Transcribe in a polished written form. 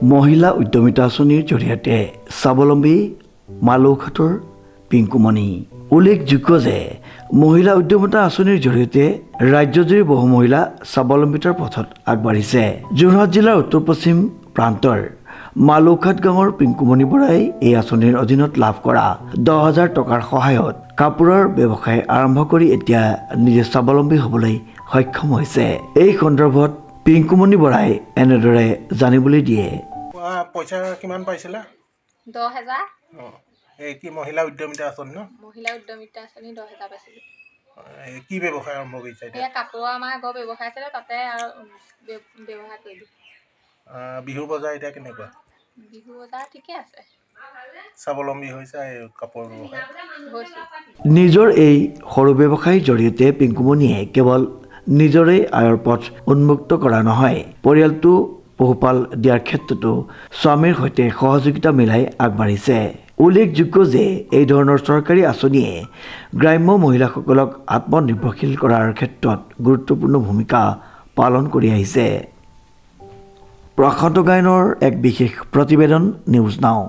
মহিলা উদ্যমিতা আঁচনিৰ জৰিয়তে স্বাৱলম্বী মালৌঘাটৰ পিংকুমণি। উল্লেখযোগ্য যে মহিলা উদ্যমিতা আঁচনিৰ জৰিয়তে ৰাজ্যজুৰি বহু মহিলা স্বাৱলম্বিতাৰ পথত আগবাঢ়িছে। যোৰহাট জিলাৰ উত্তৰ পশ্চিম প্ৰান্তৰ মালৌঘাট গাঁৱৰ পিংকুমণি বৰাই এই আঁচনিৰ অধীনত লাভ কৰা 10,000 টকাৰ সহায়ত কাপোৰৰ ব্যৱসায় আৰম্ভ কৰি এতিয়া নিজে স্বাৱলম্বী হ'বলৈ সক্ষম হৈছে। এই সন্দৰ্ভত পিংকুমণি বৰাই এনেদৰে জানিবলৈ দিয়ে। পইচা কিমান পাইছিলা? 10,000। এই কি মহিলা উদ্যমিতা আঁচনি ন? মহিলা উদ্যমিতা আঁচনি 10,000 পাইছিলোঁ। কি ব্যৱসায় আৰম্ভ কৰিছা এতিয়া? এয়া কাপোৰৰ আমাৰ আগৰ ব্যৱসায় আছিলে, তাতে আৰু ব্যৱসায় কৰিলোঁ। বিহু বজাৰ এতিয়া কেনেকুৱা? বিহু বজাৰ ঠিকে আছে। স্বাৱলম্বী হৈছে এই কাপোৰ ব্যৱসায়? হৈছোঁ। নিজৰ এই সৰু ব্যৱসায়ৰ জৰিয়তে পিংকুমণিয়ে কেৱল নিজৰে আয়ৰ পথ উন্মুক্ত কৰা নহয়, পৰিয়ালটো পোহপাল দিয়াৰ ক্ষেত্ৰতো স্বামীৰ সৈতে সহযোগিতা মিলাই আগবাঢ়িছে। উল্লেখযোগ্য যে এই ধৰণৰ চৰকাৰী আঁচনিয়ে গ্ৰাম্য মহিলাসকলক আত্মনিৰ্ভৰশীল কৰাৰ ক্ষেত্ৰত গুৰুত্বপূৰ্ণ ভূমিকা পালন কৰি আহিছে। প্ৰশান্ত গায়নৰ এক বিশেষ প্ৰতিবেদন, নিউজ নাও।